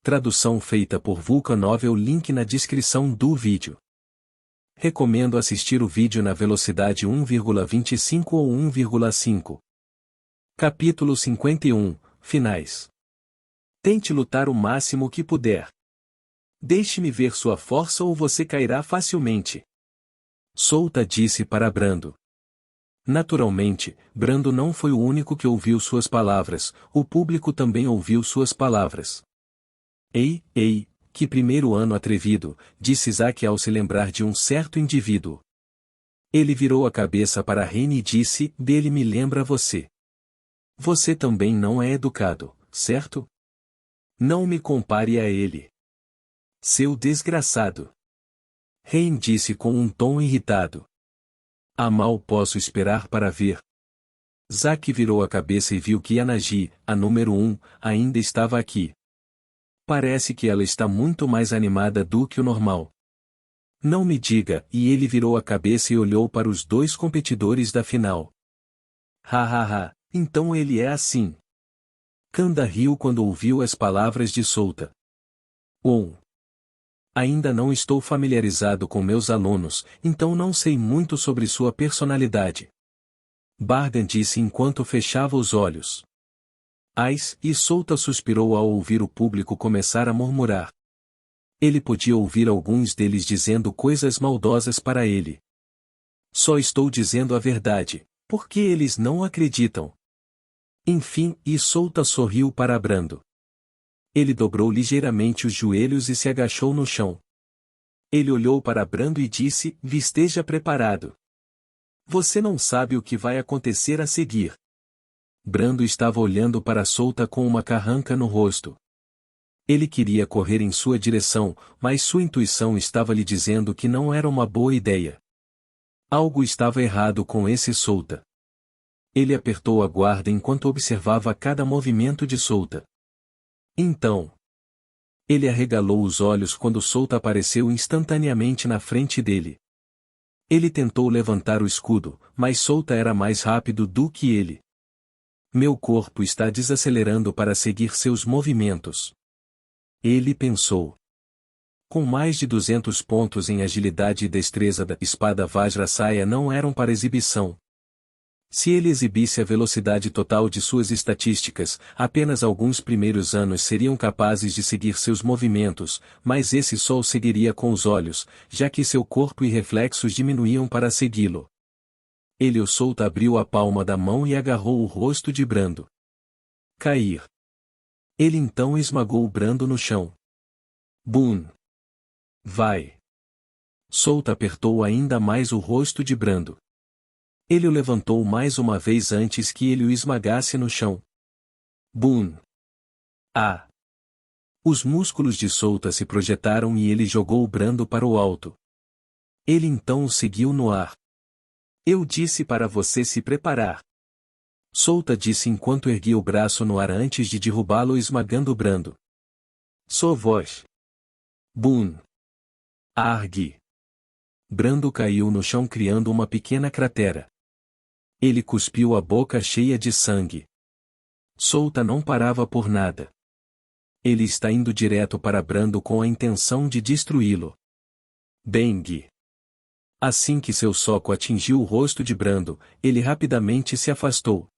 Tradução feita por Vulcan Novel. Link na descrição do vídeo. Recomendo assistir o vídeo na velocidade 1,25 ou 1,5. Capítulo 51. Finais. Tente lutar o máximo que puder. Deixe-me ver sua força ou você cairá facilmente. Sota disse para Brando. Naturalmente, Brando não foi o único que ouviu suas palavras, o público também ouviu suas palavras. Ei, que primeiro ano atrevido, disse Zack ao se lembrar de um certo indivíduo. Ele virou a cabeça para Rene e disse, dele me lembra você. Você também não é educado, certo? Não me compare a ele. Seu desgraçado. Rene disse com um tom irritado. Mal posso esperar para ver. Zack virou a cabeça e viu que Yanagi, a número 1, ainda estava aqui. Parece que ela está muito mais animada do que o normal. Não me diga, e ele virou a cabeça e olhou para os dois competidores da final. Então ele é assim. Kanda riu quando ouviu as palavras de Sota. Ainda não estou familiarizado com meus alunos, então não sei muito sobre sua personalidade. Bargan disse enquanto fechava os olhos. E Sota suspirou ao ouvir o público começar a murmurar. Ele podia ouvir alguns deles dizendo coisas maldosas para ele. Só estou dizendo a verdade, porque eles não acreditam. Enfim, Sota sorriu para Brando. Ele dobrou ligeiramente os joelhos e se agachou no chão. Ele olhou para Brando e disse, esteja preparado. Você não sabe o que vai acontecer a seguir. Brando estava olhando para Sota com uma carranca no rosto. Ele queria correr em sua direção, mas sua intuição estava lhe dizendo que não era uma boa ideia. Algo estava errado com esse Sota. Ele apertou a guarda enquanto observava cada movimento de Sota. Então, ele arregalou os olhos quando Sota apareceu instantaneamente na frente dele. Ele tentou levantar o escudo, mas Sota era mais rápido do que ele. Meu corpo está desacelerando para seguir seus movimentos. Ele pensou. Com mais de 200 pontos em agilidade e destreza da espada Vajrasaya não eram para exibição. Se ele exibisse a velocidade total de suas estatísticas, apenas alguns primeiros anos seriam capazes de seguir seus movimentos, mas esse só o seguiria com os olhos, já que seu corpo e reflexos diminuíam para segui-lo. Sota abriu a palma da mão e agarrou o rosto de Brando. Cair. Ele então esmagou Brando no chão. Bum! Vai! Sota apertou ainda mais o rosto de Brando. Ele o levantou mais uma vez antes que ele o esmagasse no chão. Bum! Os músculos de Sota se projetaram e ele jogou Brando para o alto. Ele então o seguiu no ar. Eu disse para você se preparar. Sota disse enquanto erguia o braço no ar antes de derrubá-lo esmagando Brando. Sua voz. Bum! Argue! Brando caiu no chão criando uma pequena cratera. Ele cuspiu a boca cheia de sangue. Sota não parava por nada. Ele está indo direto para Brando com a intenção de destruí-lo. Bang! Assim que seu soco atingiu o rosto de Brando, ele rapidamente se afastou.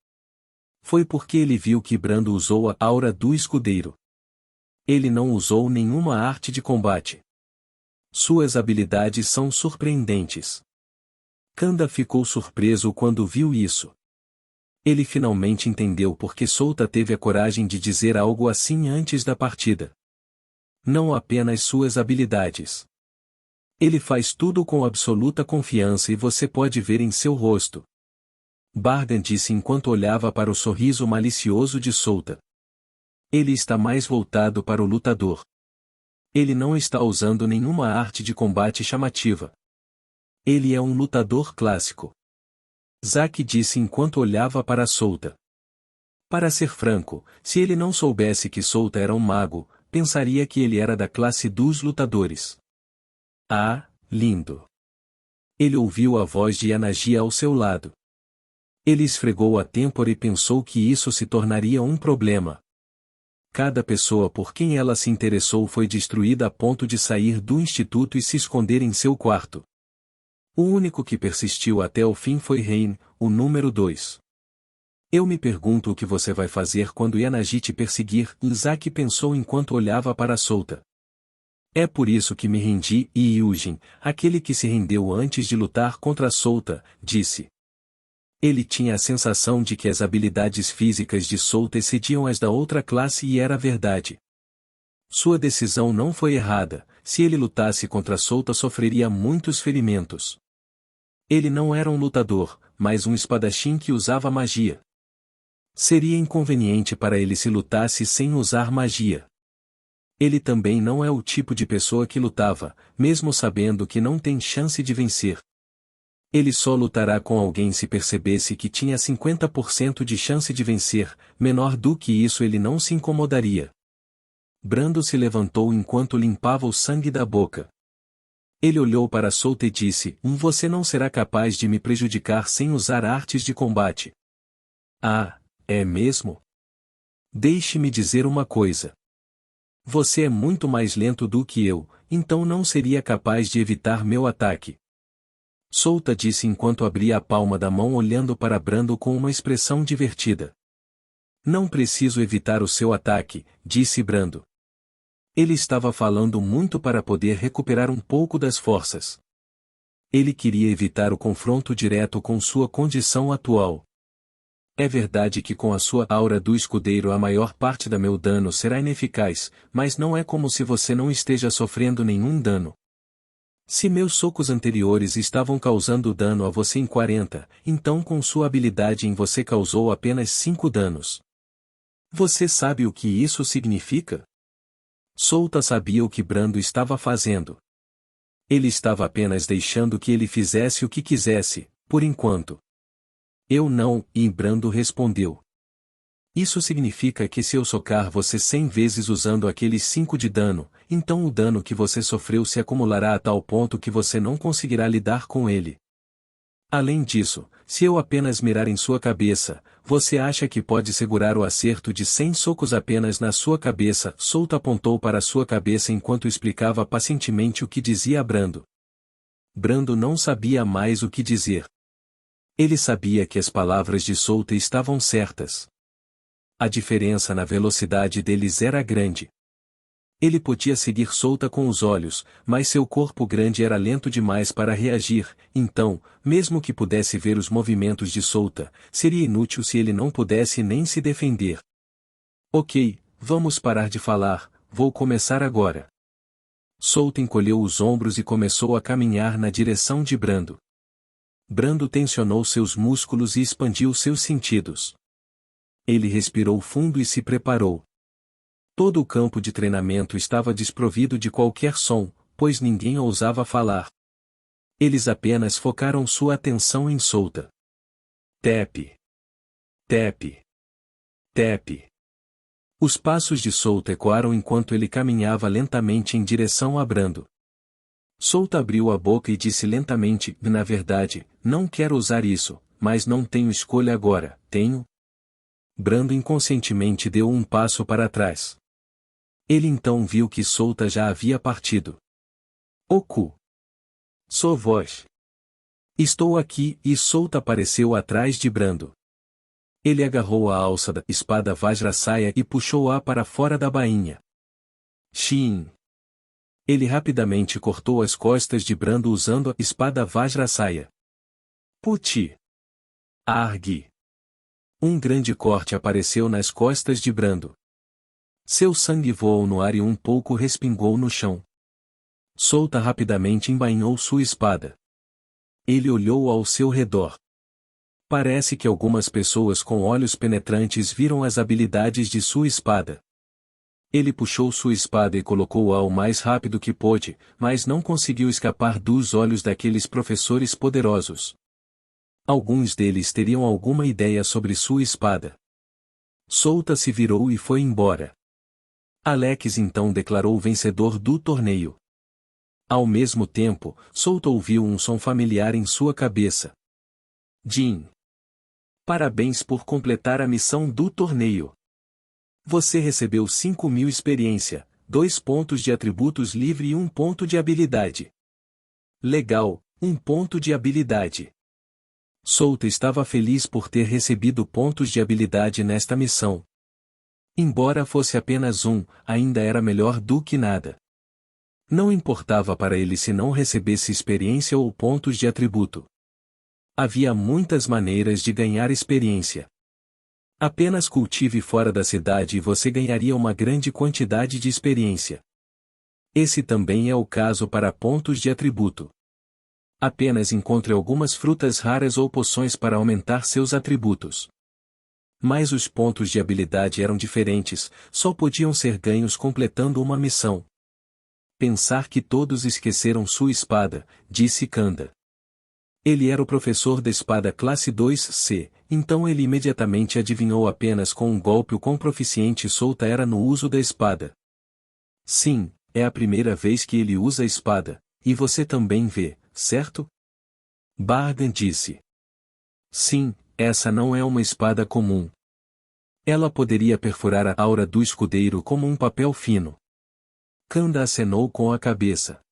Foi porque ele viu que Brando usou a aura do escudeiro. Ele não usou nenhuma arte de combate. Suas habilidades são surpreendentes. Kanda ficou surpreso quando viu isso. Ele finalmente entendeu por que Sota teve a coragem de dizer algo assim antes da partida. Não apenas suas habilidades. Ele faz tudo com absoluta confiança e você pode ver em seu rosto. Bargan disse enquanto olhava para o sorriso malicioso de Sota. Ele está mais voltado para o lutador. Ele não está usando nenhuma arte de combate chamativa. Ele é um lutador clássico. Zack disse enquanto olhava para Sota. Para ser franco, se ele não soubesse que Sota era um mago, pensaria que ele era da classe dos lutadores. Lindo! Ele ouviu a voz de Yanagi ao seu lado. Ele esfregou a têmpora e pensou que isso se tornaria um problema. Cada pessoa por quem ela se interessou foi destruída a ponto de sair do instituto e se esconder em seu quarto. O único que persistiu até o fim foi Rain, o número 2. Eu me pergunto o que você vai fazer quando Yanagi te perseguir, Isaac pensou enquanto olhava para Souta. É por isso que me rendi, e Yujin, aquele que se rendeu antes de lutar contra Souta, disse. Ele tinha a sensação de que as habilidades físicas de Souta excediam as da outra classe e era verdade. Sua decisão não foi errada, se ele lutasse contra Souta sofreria muitos ferimentos. Ele não era um lutador, mas um espadachim que usava magia. Seria inconveniente para ele se lutasse sem usar magia. Ele também não é o tipo de pessoa que lutava, mesmo sabendo que não tem chance de vencer. Ele só lutará com alguém se percebesse que tinha 50% de chance de vencer, menor do que isso ele não se incomodaria. Brando se levantou enquanto limpava o sangue da boca. Ele olhou para Souta e disse, você não será capaz de me prejudicar sem usar artes de combate. Ah, é mesmo? Deixe-me dizer uma coisa. Você é muito mais lento do que eu, então não seria capaz de evitar meu ataque. Souta disse enquanto abria a palma da mão olhando para Brando com uma expressão divertida. Não preciso evitar o seu ataque, disse Brando. Ele estava falando muito para poder recuperar um pouco das forças. Ele queria evitar o confronto direto com sua condição atual. É verdade que com a sua aura do escudeiro a maior parte da meu dano será ineficaz, mas não é como se você não esteja sofrendo nenhum dano. Se meus socos anteriores estavam causando dano a você em 40, então com sua habilidade em você causou apenas 5 danos. Você sabe o que isso significa? Souta sabia o que Brando estava fazendo. Ele estava apenas deixando que ele fizesse o que quisesse, por enquanto. Eu não, e Brando respondeu. Isso significa que se eu socar você 100 vezes usando aqueles 5 de dano, então o dano que você sofreu se acumulará a tal ponto que você não conseguirá lidar com ele. Além disso, se eu apenas mirar em sua cabeça, você acha que pode segurar o acerto de 100 socos apenas na sua cabeça? Souta apontou para sua cabeça enquanto explicava pacientemente o que dizia a Brando. Brando não sabia mais o que dizer. Ele sabia que as palavras de Souta estavam certas. A diferença na velocidade deles era grande. Ele podia seguir Souta com os olhos, mas seu corpo grande era lento demais para reagir, então, mesmo que pudesse ver os movimentos de Souta, seria inútil se ele não pudesse nem se defender. Ok, vamos parar de falar, vou começar agora. Souta encolheu os ombros e começou a caminhar na direção de Brando. Brando tensionou seus músculos e expandiu seus sentidos. Ele respirou fundo e se preparou. Todo o campo de treinamento estava desprovido de qualquer som, pois ninguém ousava falar. Eles apenas focaram sua atenção em Souta. Tap. Tap. Tap. Os passos de Souta ecoaram enquanto ele caminhava lentamente em direção a Brando. Souta abriu a boca e disse lentamente, na verdade, não quero usar isso, mas não tenho escolha agora, tenho? Brando inconscientemente deu um passo para trás. Ele então viu que Souta já havia partido. Oku. Sou voz. Estou aqui, e Souta apareceu atrás de Brando. Ele agarrou a alça da espada Vajrasaya e puxou-a para fora da bainha. Shin. Ele rapidamente cortou as costas de Brando usando a espada Vajrasaya. Puti. Argi. Um grande corte apareceu nas costas de Brando. Seu sangue voou no ar e um pouco respingou no chão. Souta rapidamente embainhou sua espada. Ele olhou ao seu redor. Parece que algumas pessoas com olhos penetrantes viram as habilidades de sua espada. Ele puxou sua espada e colocou-a o mais rápido que pôde, mas não conseguiu escapar dos olhos daqueles professores poderosos. Alguns deles teriam alguma ideia sobre sua espada. Souta se virou e foi embora. Alex então declarou vencedor do torneio. Ao mesmo tempo, Souta ouviu um som familiar em sua cabeça. Jin. Parabéns por completar a missão do torneio. Você recebeu 5.000 experiência, 2 pontos de atributos livre e 1 ponto de habilidade. Legal, 1 ponto de habilidade. Souta estava feliz por ter recebido pontos de habilidade nesta missão. Embora fosse apenas um, ainda era melhor do que nada. Não importava para ele se não recebesse experiência ou pontos de atributo. Havia muitas maneiras de ganhar experiência. Apenas cultive fora da cidade e você ganharia uma grande quantidade de experiência. Esse também é o caso para pontos de atributo. Apenas encontre algumas frutas raras ou poções para aumentar seus atributos. Mas os pontos de habilidade eram diferentes, só podiam ser ganhos completando uma missão. Pensar que todos esqueceram sua espada, disse Kanda. Ele era o professor da espada classe 2C, então ele imediatamente adivinhou apenas com um golpe o quão proficiente Souta era no uso da espada. Sim, é a primeira vez que ele usa a espada, e você também vê, certo? Bargan disse. Sim, essa não é uma espada comum. Ela poderia perfurar a aura do escudeiro como um papel fino. Kanda acenou com a cabeça.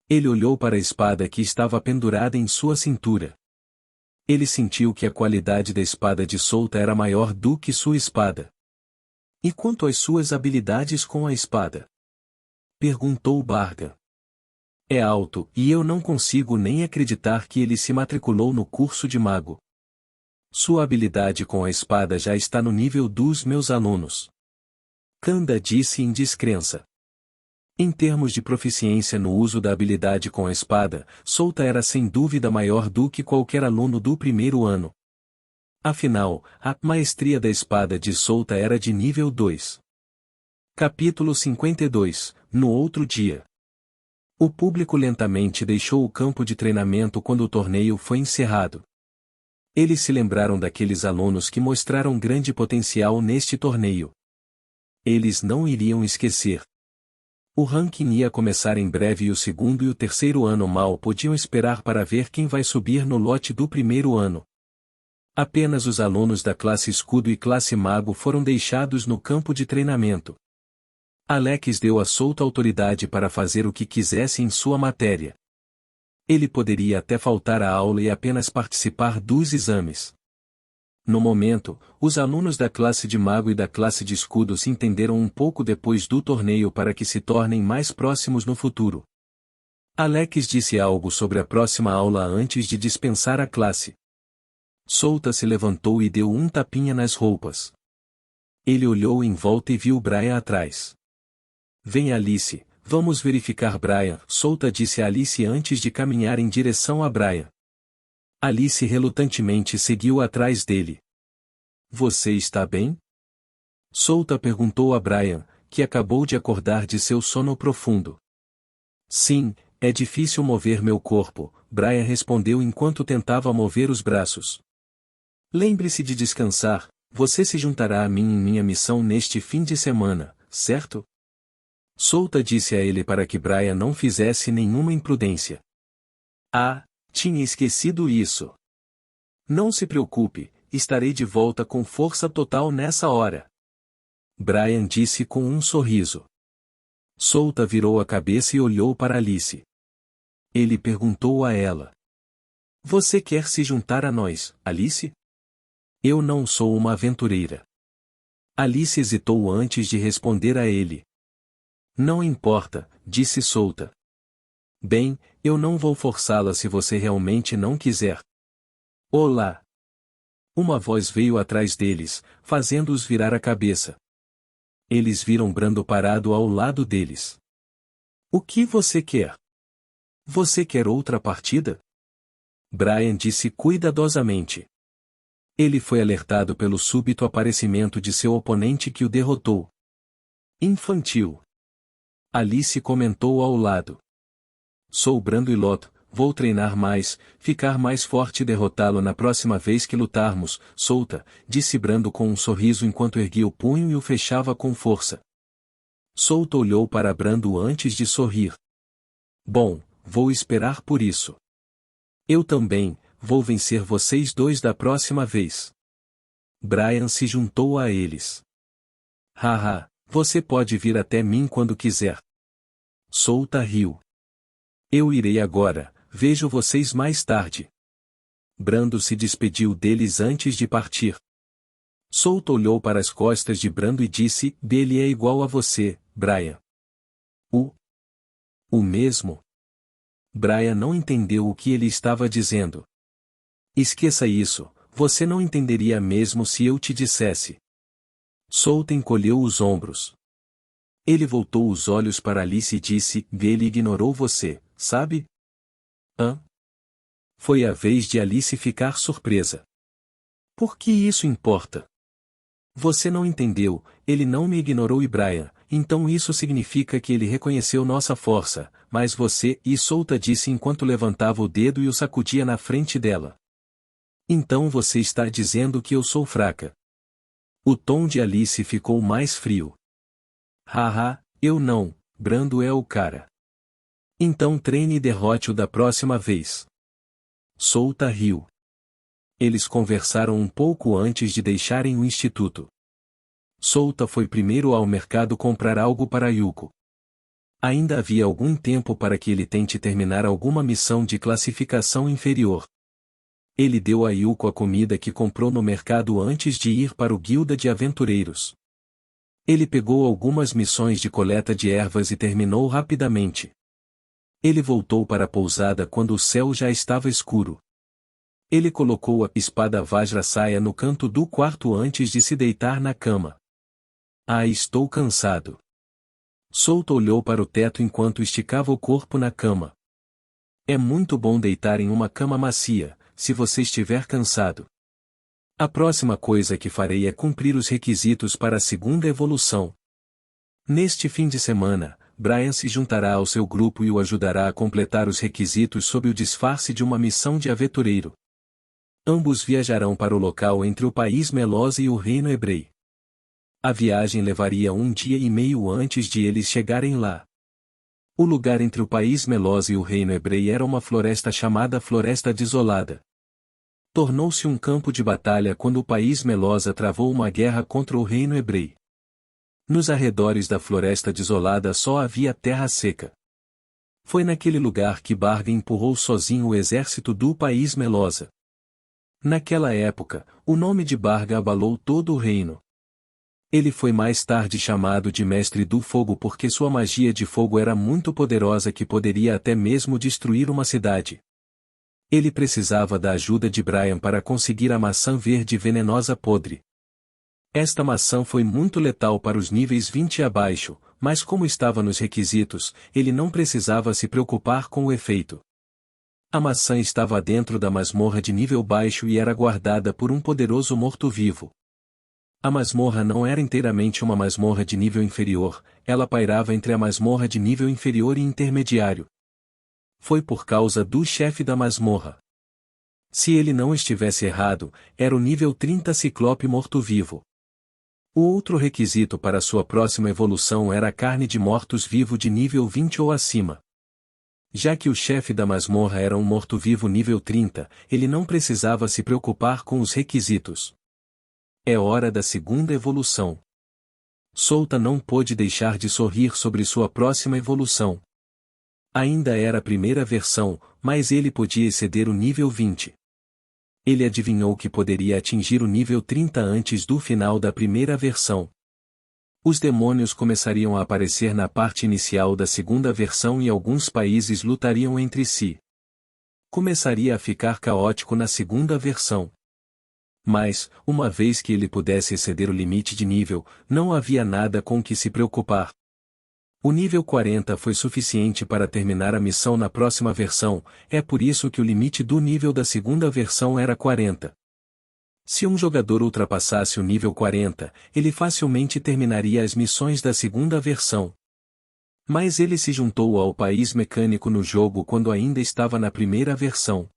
Ele olhou para a espada que estava pendurada em sua cintura. Ele sentiu que a qualidade da espada de Souta era maior do que sua espada. E quanto às suas habilidades com a espada? Perguntou Bargan. É alto, e eu não consigo nem acreditar que ele se matriculou no curso de mago. Sua habilidade com a espada já está no nível dos meus alunos. Kanda disse em descrença. Em termos de proficiência no uso da habilidade com a espada, Souta era sem dúvida maior do que qualquer aluno do primeiro ano. Afinal, a maestria da espada de Souta era de nível 2. Capítulo 52, no outro dia. O público lentamente deixou o campo de treinamento quando o torneio foi encerrado. Eles se lembraram daqueles alunos que mostraram grande potencial neste torneio. Eles não iriam esquecer. O ranking ia começar em breve e o segundo e o terceiro ano mal podiam esperar para ver quem vai subir no lote do primeiro ano. Apenas os alunos da classe escudo e classe mago foram deixados no campo de treinamento. Alex deu a Souta autoridade para fazer o que quisesse em sua matéria. Ele poderia até faltar à aula e apenas participar dos exames. No momento, os alunos da classe de mago e da classe de escudo se entenderam um pouco depois do torneio para que se tornem mais próximos no futuro. Alex disse algo sobre a próxima aula antes de dispensar a classe. Souta se levantou e deu um tapinha nas roupas. Ele olhou em volta e viu Brian atrás. Vem Alice, vamos verificar Brian, Souta disse a Alice antes de caminhar em direção a Brian. Alice relutantemente seguiu atrás dele. Você está bem? Souta perguntou a Brian, que acabou de acordar de seu sono profundo. Sim, é difícil mover meu corpo, Brian respondeu enquanto tentava mover os braços. Lembre-se de descansar, você se juntará a mim em minha missão neste fim de semana, certo? Souta disse a ele para que Brian não fizesse nenhuma imprudência. Ah, tinha esquecido isso. Não se preocupe, estarei de volta com força total nessa hora. Brian disse com um sorriso. Souta virou a cabeça e olhou para Alice. Ele perguntou a ela. Você quer se juntar a nós, Alice? Eu não sou uma aventureira. Alice hesitou antes de responder a ele. Não importa, disse Souta. Bem, eu não vou forçá-la se você realmente não quiser. Olá! Uma voz veio atrás deles, fazendo-os virar a cabeça. Eles viram Brando parado ao lado deles. O que você quer? Você quer outra partida? Brian disse cuidadosamente. Ele foi alertado pelo súbito aparecimento de seu oponente que o derrotou. Infantil. Alice comentou ao lado. Sou Brando Iloto, vou treinar mais, ficar mais forte e derrotá-lo na próxima vez que lutarmos, Souta, disse Brando com um sorriso enquanto erguia o punho e o fechava com força. Souta olhou para Brando antes de sorrir. Bom, vou esperar por isso. Eu também, vou vencer vocês dois da próxima vez. Brian se juntou a eles. Haha, você pode vir até mim quando quiser. Souta riu. Eu irei agora, vejo vocês mais tarde. Brando se despediu deles antes de partir. Souta olhou para as costas de Brando e disse: Ele é igual a você, Brian. O mesmo? Brian não entendeu o que ele estava dizendo. Esqueça isso, você não entenderia mesmo se eu te dissesse. Souta encolheu os ombros. Ele voltou os olhos para Alice e disse: Ele ignorou você, sabe? Hã? Foi a vez de Alice ficar surpresa. Por que isso importa? Você não entendeu, ele não me ignorou e Brian, então isso significa que ele reconheceu nossa força, mas você, e Souta disse enquanto levantava o dedo e o sacudia na frente dela. Então você está dizendo que eu sou fraca. O tom de Alice ficou mais frio. Haha, eu não, Brando é o cara. Então treine e derrote-o da próxima vez. Souta riu. Eles conversaram um pouco antes de deixarem o instituto. Souta foi primeiro ao mercado comprar algo para Yuko. Ainda havia algum tempo para que ele tente terminar alguma missão de classificação inferior. Ele deu a Yuko a comida que comprou no mercado antes de ir para o Guilda de Aventureiros. Ele pegou algumas missões de coleta de ervas e terminou rapidamente. Ele voltou para a pousada quando o céu já estava escuro. Ele colocou a espada Vajrasaya no canto do quarto antes de se deitar na cama. Estou cansado. Souta olhou para o teto enquanto esticava o corpo na cama. É muito bom deitar em uma cama macia, se você estiver cansado. A próxima coisa que farei é cumprir os requisitos para a segunda evolução. Neste fim de semana, Brian se juntará ao seu grupo e o ajudará a completar os requisitos sob o disfarce de uma missão de aventureiro. Ambos viajarão para o local entre o país Melosa e o reino Ebrei. A viagem levaria 1 dia e meio antes de eles chegarem lá. O lugar entre o país Melosa e o reino Ebrei era uma floresta chamada Floresta Desolada. Tornou-se um campo de batalha quando o país Melosa travou uma guerra contra o reino Ebrei. Nos arredores da Floresta Desolada só havia terra seca. Foi naquele lugar que Barga empurrou sozinho o exército do país Melosa. Naquela época, o nome de Barga abalou todo o reino. Ele foi mais tarde chamado de Mestre do Fogo porque sua magia de fogo era muito poderosa que poderia até mesmo destruir uma cidade. Ele precisava da ajuda de Brian para conseguir a maçã verde venenosa podre. Esta maçã foi muito letal para os níveis 20 abaixo, mas como estava nos requisitos, ele não precisava se preocupar com o efeito. A maçã estava dentro da masmorra de nível baixo e era guardada por um poderoso morto-vivo. A masmorra não era inteiramente uma masmorra de nível inferior, ela pairava entre a masmorra de nível inferior e intermediário. Foi por causa do chefe da masmorra. Se ele não estivesse errado, era o nível 30 Ciclope morto-vivo. O outro requisito para sua próxima evolução era a carne de mortos-vivo de nível 20 ou acima. Já que o chefe da masmorra era um morto-vivo nível 30, ele não precisava se preocupar com os requisitos. É hora da segunda evolução. Souta não pôde deixar de sorrir sobre sua próxima evolução. Ainda era a primeira versão, mas ele podia exceder o nível 20. Ele adivinhou que poderia atingir o nível 30 antes do final da primeira versão. Os demônios começariam a aparecer na parte inicial da segunda versão e alguns países lutariam entre si. Começaria a ficar caótico na segunda versão. Mas, uma vez que ele pudesse exceder o limite de nível, não havia nada com que se preocupar. O nível 40 foi suficiente para terminar a missão na próxima versão, é por isso que o limite do nível da segunda versão era 40. Se um jogador ultrapassasse o nível 40, ele facilmente terminaria as missões da segunda versão. Mas ele se juntou ao país mecânico no jogo quando ainda estava na primeira versão.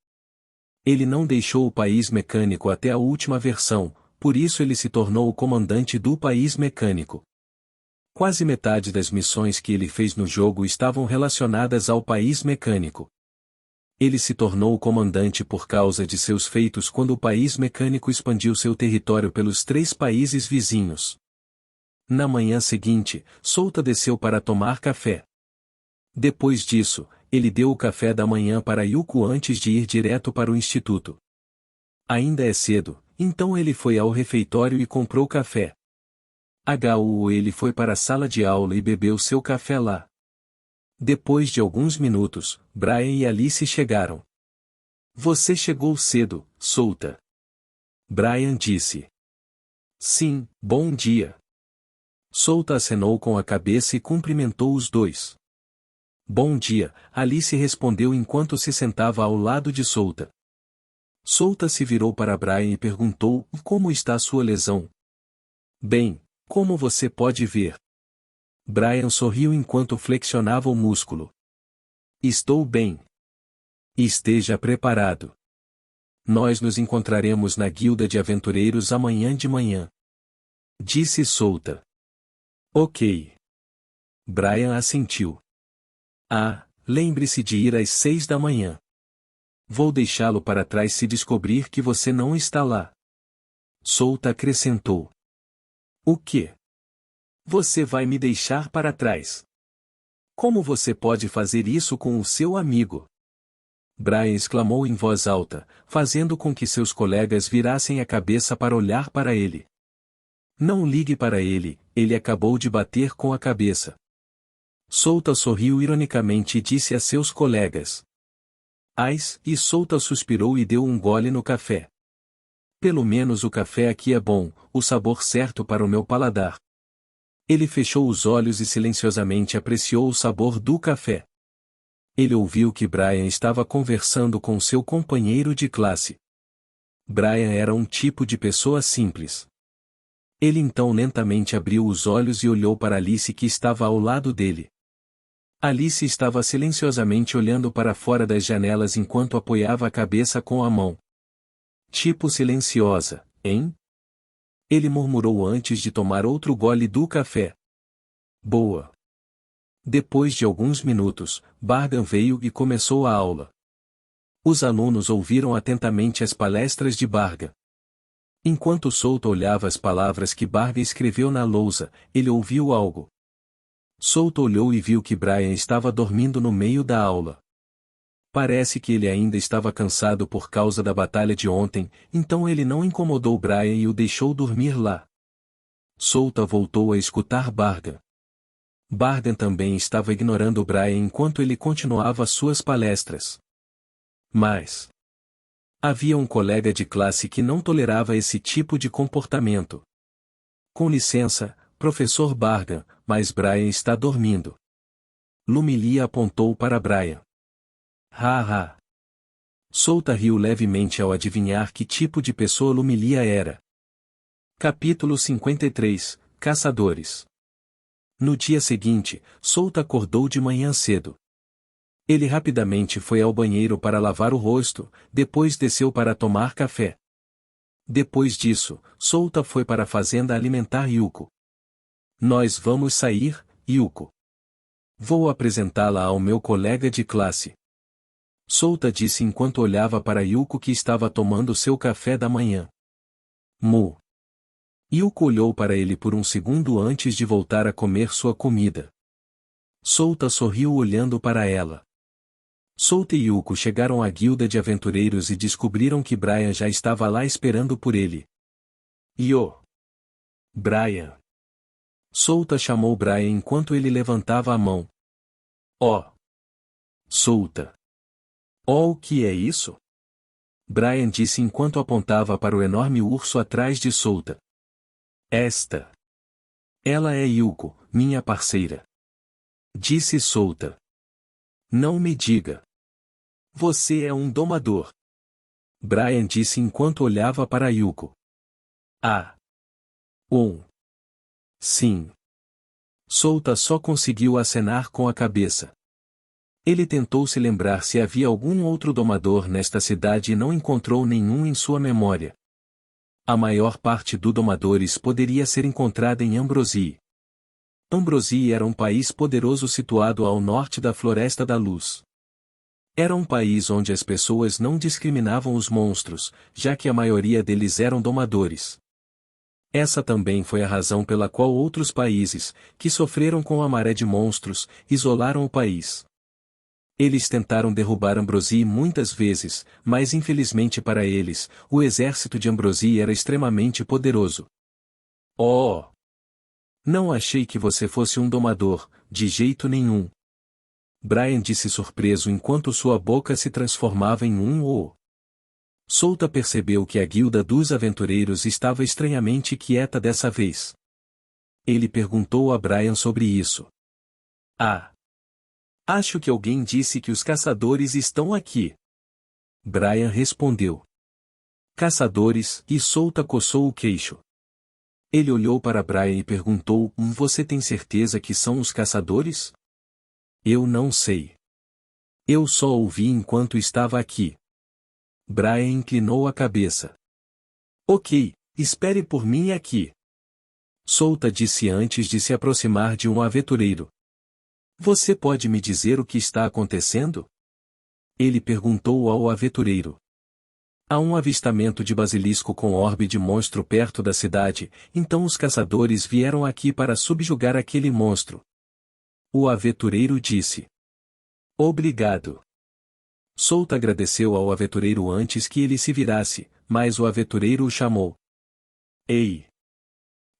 Ele não deixou o país mecânico até a última versão, por isso ele se tornou o comandante do país mecânico. Quase metade das missões que ele fez no jogo estavam relacionadas ao país mecânico. Ele se tornou o comandante por causa de seus feitos quando o país mecânico expandiu seu território pelos 3 países vizinhos. Na manhã seguinte, Solta desceu para tomar café. Depois disso, ele deu o café da manhã para Yuko antes de ir direto para o instituto. Ainda é cedo, então ele foi ao refeitório e comprou café. Ele foi para a sala de aula e bebeu seu café lá. Depois de alguns minutos, Brian e Alice chegaram. Você chegou cedo, Solta. Brian disse. Sim, bom dia. Solta acenou com a cabeça e cumprimentou os dois. Bom dia, Alice respondeu enquanto se sentava ao lado de Solta. Solta se virou para Brian e perguntou: como está sua lesão? Bem, como você pode ver. Brian sorriu enquanto flexionava o músculo. Estou bem. Esteja preparado. Nós nos encontraremos na guilda de aventureiros amanhã de manhã. Disse Solta. Ok. Brian assentiu. Lembre-se de ir às 6 da manhã. Vou deixá-lo para trás se descobrir que você não está lá. Solta acrescentou. O quê? Você vai me deixar para trás? Como você pode fazer isso com o seu amigo? Brian exclamou em voz alta, fazendo com que seus colegas virassem a cabeça para olhar para ele. Não ligue para ele, ele acabou de bater com a cabeça. Solta sorriu ironicamente e disse a seus colegas. E Solta suspirou e deu um gole no café. Pelo menos o café aqui é bom, o sabor certo para o meu paladar. Ele fechou os olhos e silenciosamente apreciou o sabor do café. Ele ouviu que Brian estava conversando com seu companheiro de classe. Brian era um tipo de pessoa simples. Ele então lentamente abriu os olhos e olhou para Alice que estava ao lado dele. Alice estava silenciosamente olhando para fora das janelas enquanto apoiava a cabeça com a mão. Tipo silenciosa, hein? Ele murmurou antes de tomar outro gole do café. Boa. Depois de alguns minutos, Bargan veio e começou a aula. Os alunos ouviram atentamente as palestras de Bargan. Enquanto Solta olhava as palavras que Bargan escreveu na lousa, ele ouviu algo. Solta olhou e viu que Brian estava dormindo no meio da aula. Parece que ele ainda estava cansado por causa da batalha de ontem, então ele não incomodou Brian e o deixou dormir lá. Solta voltou a escutar Bargan. Bargan também estava ignorando Brian enquanto ele continuava suas palestras. Mas havia um colega de classe que não tolerava esse tipo de comportamento. Com licença, professor Bargan, mas Brian está dormindo. Lumilia apontou para Brian. Ha. Solta riu levemente ao adivinhar que tipo de pessoa Lumilia era. Capítulo 53, Caçadores. No dia seguinte, Solta acordou de manhã cedo. Ele rapidamente foi ao banheiro para lavar o rosto, depois desceu para tomar café. Depois disso, Solta foi para a fazenda alimentar Yuko. Nós vamos sair, Yuko. Vou apresentá-la ao meu colega de classe. Solta disse enquanto olhava para Yuko que estava tomando seu café da manhã. Mu. Yuko olhou para ele por um segundo antes de voltar a comer sua comida. Solta sorriu olhando para ela. Solta e Yuko chegaram à guilda de aventureiros e descobriram que Brian já estava lá esperando por ele. Brian. Solta chamou Brian enquanto ele levantava a mão. Solta. O que é isso? Brian disse enquanto apontava para o enorme urso atrás de Solta. Ela é Yuko, minha parceira. Disse Solta. Não me diga. Você é um domador. Brian disse enquanto olhava para Yuko. Sim. Solta só conseguiu acenar com a cabeça. Ele tentou se lembrar se havia algum outro domador nesta cidade e não encontrou nenhum em sua memória. A maior parte dos domadores poderia ser encontrada em Ambrosie. Ambrosie era um país poderoso situado ao norte da Floresta da Luz. Era um país onde as pessoas não discriminavam os monstros, já que a maioria deles eram domadores. Essa também foi a razão pela qual outros países, que sofreram com a maré de monstros, isolaram o país. Eles tentaram derrubar Ambrosie muitas vezes, mas infelizmente para eles, o exército de Ambrosie era extremamente poderoso. Oh! Não achei que você fosse um domador, de jeito nenhum. Brian disse surpreso enquanto sua boca se transformava em um O. Solta percebeu que a guilda dos aventureiros estava estranhamente quieta dessa vez. Ele perguntou a Brian sobre isso. Ah! Acho que alguém disse que os caçadores estão aqui. Brian respondeu. Caçadores, e Solta coçou o queixo. Ele olhou para Brian e perguntou, você tem certeza que são os caçadores? Eu não sei. Eu só ouvi enquanto estava aqui. Brian inclinou a cabeça. Ok, espere por mim aqui. Solta disse antes de se aproximar de um aventureiro. Você pode me dizer o que está acontecendo? Ele perguntou ao aventureiro. Há um avistamento de basilisco com orbe de monstro perto da cidade, então os caçadores vieram aqui para subjugar aquele monstro. O aventureiro disse. Obrigado. Solta agradeceu ao aventureiro antes que ele se virasse, mas o aventureiro o chamou. Ei!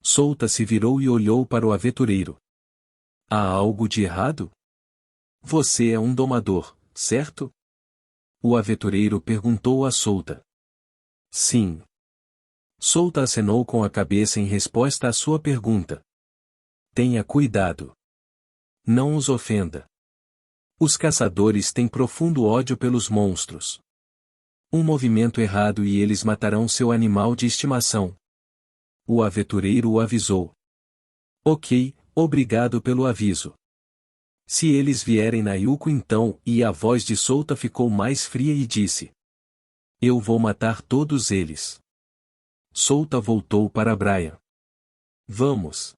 Solta se virou e olhou para o aventureiro. Há algo de errado? Você é um domador, certo? O aventureiro perguntou a Solta. Sim. Solta acenou com a cabeça em resposta à sua pergunta. Tenha cuidado. Não os ofenda. Os caçadores têm profundo ódio pelos monstros. Um movimento errado e eles matarão seu animal de estimação. O aventureiro o avisou. Ok, obrigado pelo aviso. Se eles vierem na Yuko então, e a voz de Solta ficou mais fria e disse. Eu vou matar todos eles. Solta voltou para Brian. Vamos.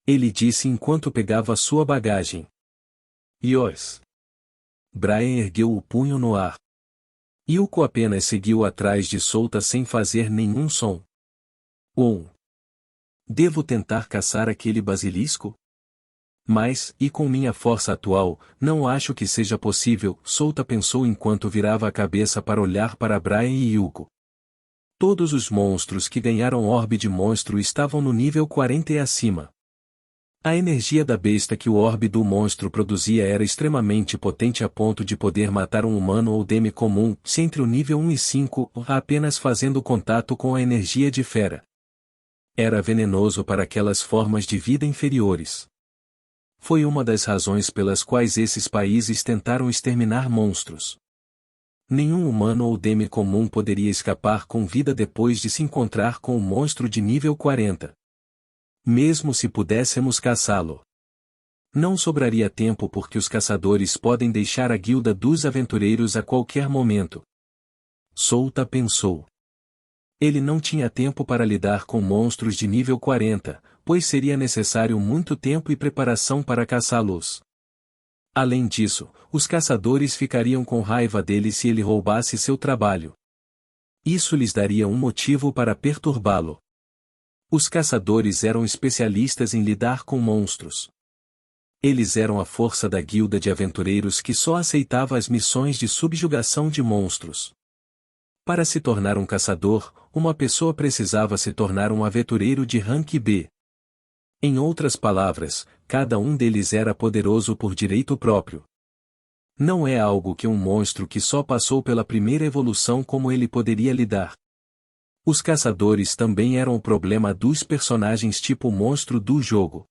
Ele disse enquanto pegava sua bagagem. Yours. Brian ergueu o punho no ar. Yuko apenas seguiu atrás de Solta sem fazer nenhum som. Devo tentar caçar aquele basilisco? Mas, e com minha força atual, não acho que seja possível, Solta pensou enquanto virava a cabeça para olhar para Brian e Yuko. Todos os monstros que ganharam orbe de monstro estavam no nível 40 e acima. A energia da besta que o orbe do monstro produzia era extremamente potente a ponto de poder matar um humano ou demi comum, se entre o nível 1 e 5, apenas fazendo contato com a energia de fera. Era venenoso para aquelas formas de vida inferiores. Foi uma das razões pelas quais esses países tentaram exterminar monstros. Nenhum humano ou demi comum poderia escapar com vida depois de se encontrar com um monstro de nível 40. Mesmo se pudéssemos caçá-lo. Não sobraria tempo porque os caçadores podem deixar a guilda dos aventureiros a qualquer momento. Solta pensou. Ele não tinha tempo para lidar com monstros de nível 40, pois seria necessário muito tempo e preparação para caçá-los. Além disso, os caçadores ficariam com raiva dele se ele roubasse seu trabalho. Isso lhes daria um motivo para perturbá-lo. Os caçadores eram especialistas em lidar com monstros. Eles eram a força da guilda de aventureiros que só aceitava as missões de subjugação de monstros. Para se tornar um caçador, uma pessoa precisava se tornar um aventureiro de rank B. Em outras palavras, cada um deles era poderoso por direito próprio. Não é algo que um monstro que só passou pela primeira evolução como ele poderia lidar. Os caçadores também eram o problema dos personagens tipo monstro do jogo.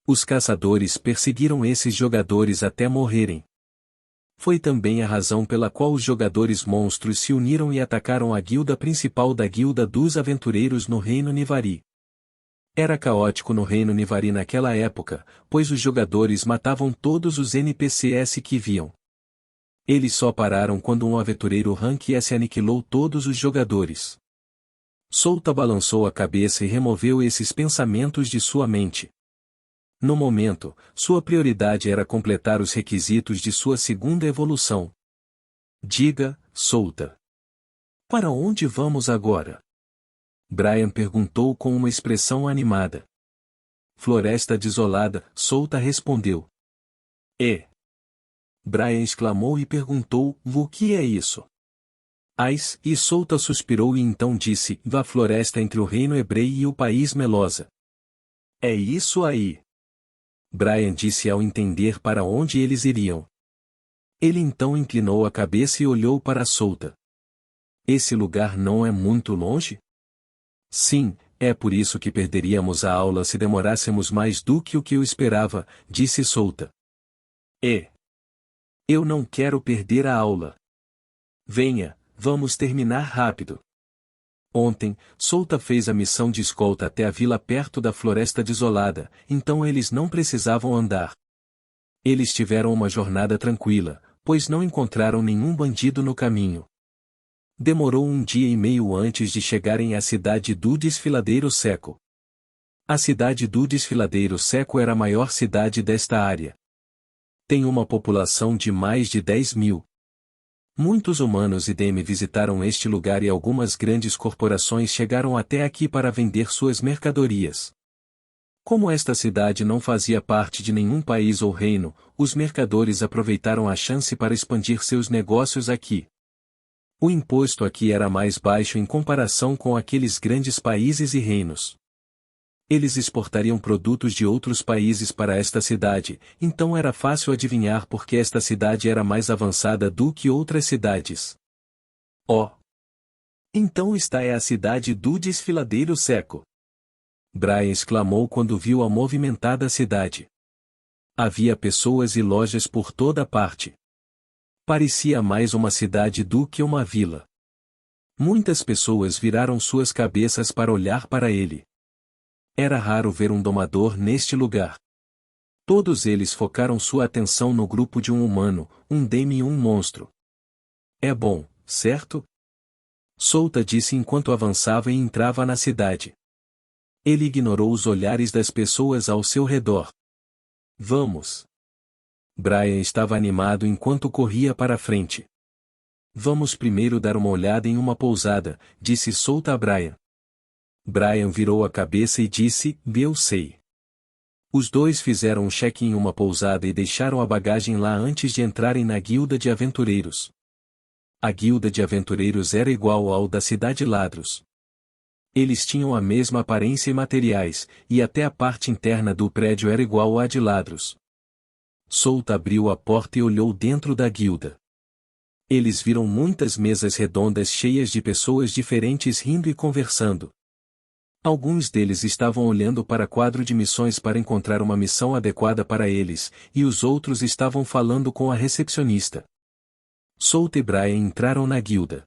Os caçadores perseguiram esses jogadores até morrerem. Foi também a razão pela qual os jogadores monstros se uniram e atacaram a guilda principal da Guilda dos Aventureiros no Reino Nivari. Era caótico no Reino Nivari naquela época, pois os jogadores matavam todos os NPCs que viam. Eles só pararam quando um aventureiro rank S aniquilou todos os jogadores. Solta balançou a cabeça e removeu esses pensamentos de sua mente. No momento, sua prioridade era completar os requisitos de sua segunda evolução. Diga, Solta. Para onde vamos agora? Brian perguntou com uma expressão animada. Floresta desolada, Solta respondeu. É. Brian exclamou e perguntou, o que é isso? Ais, e Solta suspirou e então disse, a floresta entre o reino hebreu e o país Melosa. É isso aí. Brian disse ao entender para onde eles iriam. Ele então inclinou a cabeça e olhou para Solta. Esse lugar não é muito longe? Sim, é por isso que perderíamos a aula se demorássemos mais do que o que eu esperava, disse Solta. Eu não quero perder a aula. Venha, vamos terminar rápido. Ontem, Solta fez a missão de escolta até a vila perto da floresta desolada, então eles não precisavam andar. Eles tiveram uma jornada tranquila, pois não encontraram nenhum bandido no caminho. Demorou 1 dia e meio antes de chegarem à cidade do Desfiladeiro Seco. A cidade do Desfiladeiro Seco era a maior cidade desta área. Tem uma população de mais de 10.000. Muitos humanos e Demi visitaram este lugar e algumas grandes corporações chegaram até aqui para vender suas mercadorias. Como esta cidade não fazia parte de nenhum país ou reino, os mercadores aproveitaram a chance para expandir seus negócios aqui. O imposto aqui era mais baixo em comparação com aqueles grandes países e reinos. Eles exportariam produtos de outros países para esta cidade, então era fácil adivinhar porque esta cidade era mais avançada do que outras cidades. Então esta é a cidade do Desfiladeiro Seco. Brian exclamou quando viu a movimentada cidade. Havia pessoas e lojas por toda parte. Parecia mais uma cidade do que uma vila. Muitas pessoas viraram suas cabeças para olhar para ele. Era raro ver um domador neste lugar. Todos eles focaram sua atenção no grupo de um humano, um Demi e um monstro. É bom, certo? Solta disse enquanto avançava e entrava na cidade. Ele ignorou os olhares das pessoas ao seu redor. Vamos. Brian estava animado enquanto corria para a frente. Vamos primeiro dar uma olhada em uma pousada, disse Solta a Brian. Brian virou a cabeça e disse, eu sei. Os dois fizeram um check em uma pousada e deixaram a bagagem lá antes de entrarem na guilda de aventureiros. A guilda de aventureiros era igual ao da Cidade Ladros. Eles tinham a mesma aparência e materiais, e até a parte interna do prédio era igual à de Ladros. Solta abriu a porta e olhou dentro da guilda. Eles viram muitas mesas redondas cheias de pessoas diferentes rindo e conversando. Alguns deles estavam olhando para quadro de missões para encontrar uma missão adequada para eles, e os outros estavam falando com a recepcionista. Solta e Brian entraram na guilda.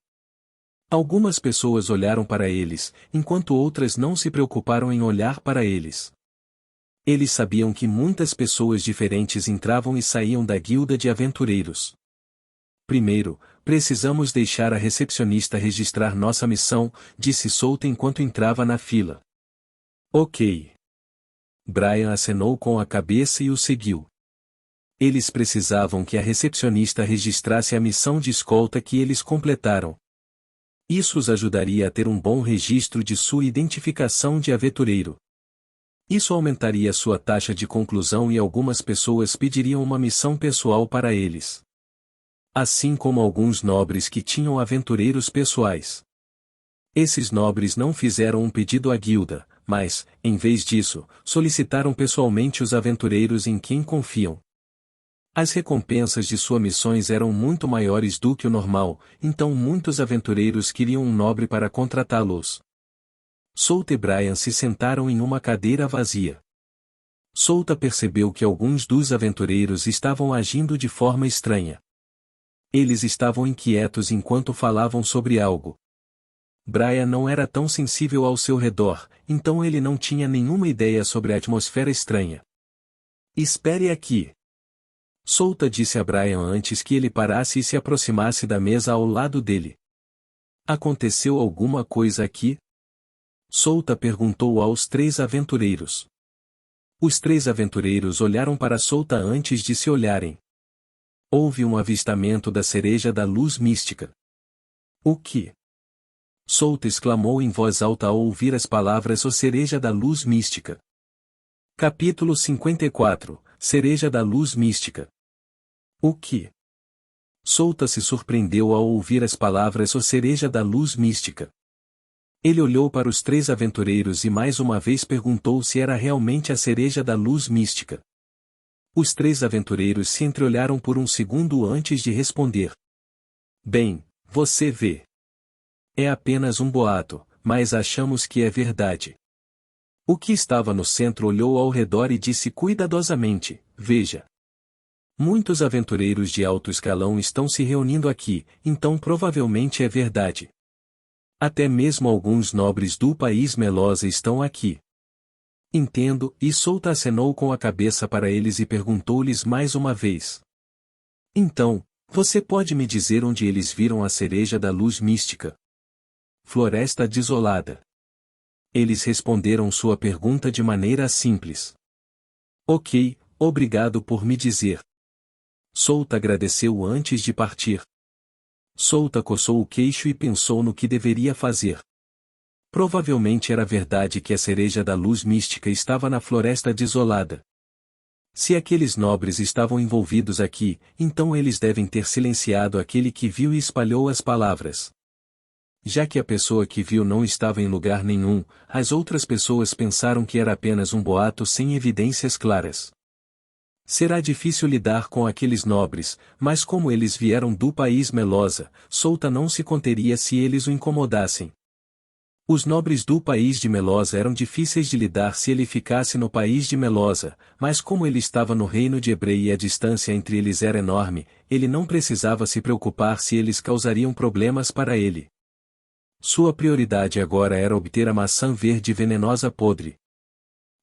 Algumas pessoas olharam para eles, enquanto outras não se preocuparam em olhar para eles. Eles sabiam que muitas pessoas diferentes entravam e saíam da guilda de aventureiros. Primeiro, precisamos deixar a recepcionista registrar nossa missão, disse Solta enquanto entrava na fila. Ok. Brian acenou com a cabeça e o seguiu. Eles precisavam que a recepcionista registrasse a missão de escolta que eles completaram. Isso os ajudaria a ter um bom registro de sua identificação de aventureiro. Isso aumentaria sua taxa de conclusão e algumas pessoas pediriam uma missão pessoal para eles. Assim como alguns nobres que tinham aventureiros pessoais. Esses nobres não fizeram um pedido à guilda, mas, em vez disso, solicitaram pessoalmente os aventureiros em quem confiam. As recompensas de suas missões eram muito maiores do que o normal, então muitos aventureiros queriam um nobre para contratá-los. Solta e Brian se sentaram em uma cadeira vazia. Solta percebeu que alguns dos aventureiros estavam agindo de forma estranha. Eles estavam inquietos enquanto falavam sobre algo. Brian não era tão sensível ao seu redor, então ele não tinha nenhuma ideia sobre a atmosfera estranha. Espere aqui. Solta disse a Brian antes que ele parasse e se aproximasse da mesa ao lado dele. Aconteceu alguma coisa aqui? Solta perguntou aos 3 aventureiros. Os 3 aventureiros olharam para Solta antes de se olharem. Houve um avistamento da cereja da luz mística. O que? Souta exclamou em voz alta ao ouvir as palavras O Cereja da Luz Mística. Capítulo 54, Cereja da Luz Mística. O que? Souta se surpreendeu ao ouvir as palavras O Cereja da Luz Mística. Ele olhou para os três aventureiros e mais uma vez perguntou se era realmente a Cereja da Luz Mística. Os três aventureiros se entreolharam por um segundo antes de responder. Bem, você vê. É apenas um boato, mas achamos que é verdade. O que estava no centro olhou ao redor e disse cuidadosamente, veja. Muitos aventureiros de alto escalão estão se reunindo aqui, então provavelmente é verdade. Até mesmo alguns nobres do país Melosa estão aqui. Entendo, e Souta acenou com a cabeça para eles e perguntou-lhes mais uma vez. Então, você pode me dizer onde eles viram a Cereja da Luz Mística? Floresta Desolada. Eles responderam sua pergunta de maneira simples. Ok, obrigado por me dizer. Souta agradeceu antes de partir. Souta coçou o queixo e pensou no que deveria fazer. Provavelmente era verdade que a Cereja da Luz Mística estava na Floresta Desolada. Se aqueles nobres estavam envolvidos aqui, então eles devem ter silenciado aquele que viu e espalhou as palavras. Já que a pessoa que viu não estava em lugar nenhum, as outras pessoas pensaram que era apenas um boato sem evidências claras. Será difícil lidar com aqueles nobres, mas como eles vieram do país Melosa, Souta não se conteria se eles o incomodassem. Os nobres do país de Melosa eram difíceis de lidar se ele ficasse no país de Melosa, mas como ele estava no reino de Ebrei e a distância entre eles era enorme, ele não precisava se preocupar se eles causariam problemas para ele. Sua prioridade agora era obter a maçã verde venenosa podre.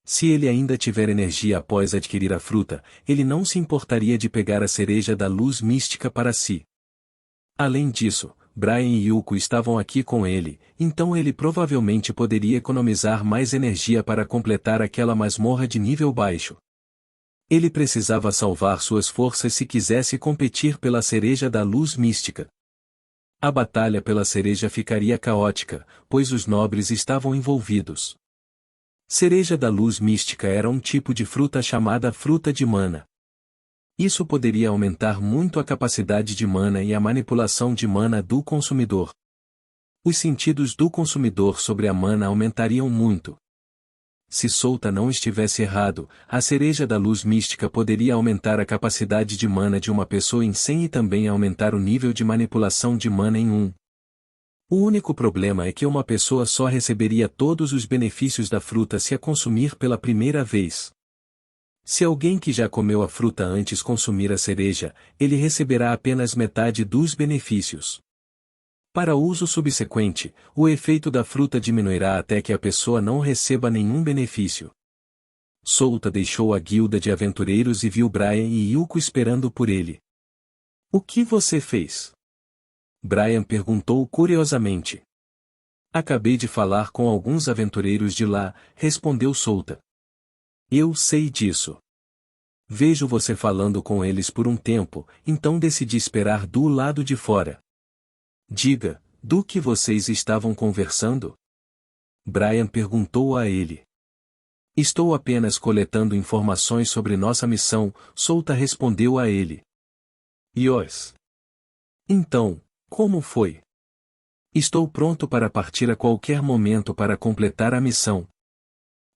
Se ele ainda tiver energia após adquirir a fruta, ele não se importaria de pegar a Cereja da Luz Mística para si. Além disso, Brian e Yuko estavam aqui com ele, então ele provavelmente poderia economizar mais energia para completar aquela masmorra de nível baixo. Ele precisava salvar suas forças se quisesse competir pela Cereja da Luz Mística. A batalha pela cereja ficaria caótica, pois os nobres estavam envolvidos. Cereja da Luz Mística era um tipo de fruta chamada fruta de mana. Isso poderia aumentar muito a capacidade de mana e a manipulação de mana do consumidor. Os sentidos do consumidor sobre a mana aumentariam muito. Se Souta não estivesse errado, a Cereja da Luz Mística poderia aumentar a capacidade de mana de uma pessoa em 100 e também aumentar o nível de manipulação de mana em 1. O único problema é que uma pessoa só receberia todos os benefícios da fruta se a consumir pela primeira vez. Se alguém que já comeu a fruta antes consumir a cereja, ele receberá apenas metade dos benefícios. Para uso subsequente, o efeito da fruta diminuirá até que a pessoa não receba nenhum benefício. Souta deixou a guilda de aventureiros e viu Brian e Yuko esperando por ele. O que você fez? Brian perguntou curiosamente. Acabei de falar com alguns aventureiros de lá, respondeu Souta. Eu sei disso. Vejo você falando com eles por um tempo, então decidi esperar do lado de fora. Diga, do que vocês estavam conversando? Brian perguntou a ele. Estou apenas coletando informações sobre nossa missão, Souta respondeu a ele. Yours. Então, como foi? Estou pronto para partir a qualquer momento para completar a missão.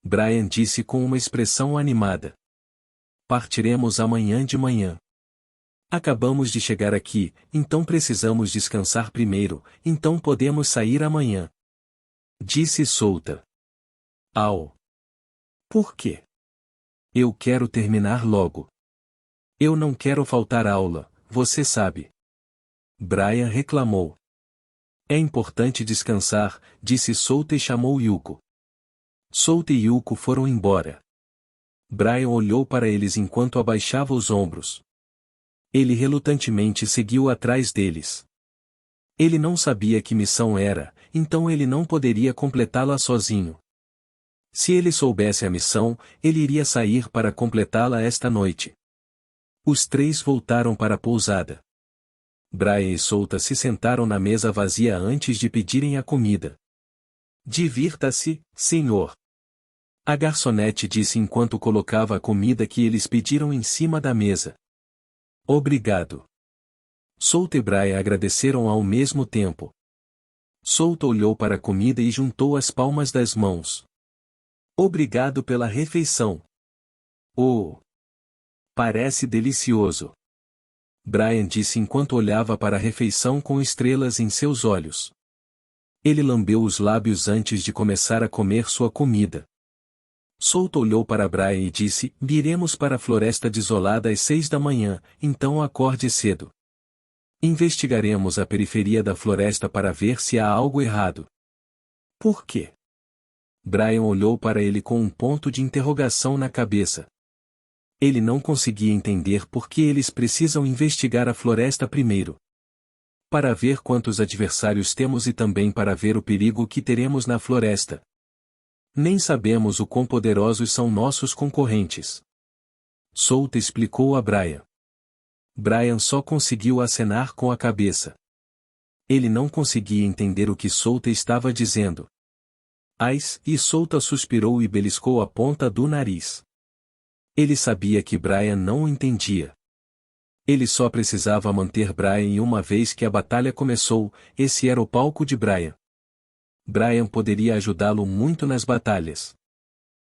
Brian disse com uma expressão animada. Partiremos amanhã de manhã. Acabamos de chegar aqui, então precisamos descansar primeiro, então podemos sair amanhã. Disse Souta. Au. Por quê? Eu quero terminar logo. Eu não quero faltar aula, você sabe. Brian reclamou. É importante descansar, disse Souta e chamou Yuko. Souta e Yuko foram embora. Brian olhou para eles enquanto abaixava os ombros. Ele relutantemente seguiu atrás deles. Ele não sabia que missão era, então ele não poderia completá-la sozinho. Se ele soubesse a missão, ele iria sair para completá-la esta noite. Os três voltaram para a pousada. Brian e Solta se sentaram na mesa vazia antes de pedirem a comida. Divirta-se, senhor. A garçonete disse enquanto colocava a comida que eles pediram em cima da mesa. Obrigado. Solta e Brian agradeceram ao mesmo tempo. Solta olhou para a comida e juntou as palmas das mãos. Obrigado pela refeição. Oh! Parece delicioso. Brian disse enquanto olhava para a refeição com estrelas em seus olhos. Ele lambeu os lábios antes de começar a comer sua comida. Solta olhou para Brian e disse: Iremos para a floresta desolada às 6 da manhã, então acorde cedo. Investigaremos a periferia da floresta para ver se há algo errado. Por quê? Brian olhou para ele com um ponto de interrogação na cabeça. Ele não conseguia entender por que eles precisam investigar a floresta primeiro. Para ver quantos adversários temos e também para ver o perigo que teremos na floresta. Nem sabemos o quão poderosos são nossos concorrentes. Solta explicou a Brian. Brian só conseguiu acenar com a cabeça. Ele não conseguia entender o que Solta estava dizendo. E Solta suspirou e beliscou a ponta do nariz. Ele sabia que Brian não o entendia. Ele só precisava manter Brian e uma vez que a batalha começou, esse era o palco de Brian. Brian poderia ajudá-lo muito nas batalhas.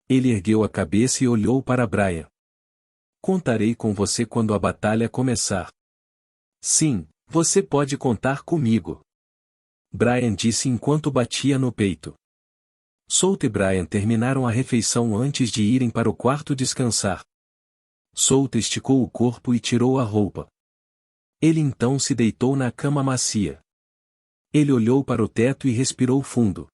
Ele ergueu a cabeça e olhou para Brian. Contarei com você quando a batalha começar. Sim, você pode contar comigo. Brian disse enquanto batia no peito. Solta e Brian terminaram a refeição antes de irem para o quarto descansar. Solta esticou o corpo e tirou a roupa. Ele então se deitou na cama macia. Ele olhou para o teto e respirou fundo.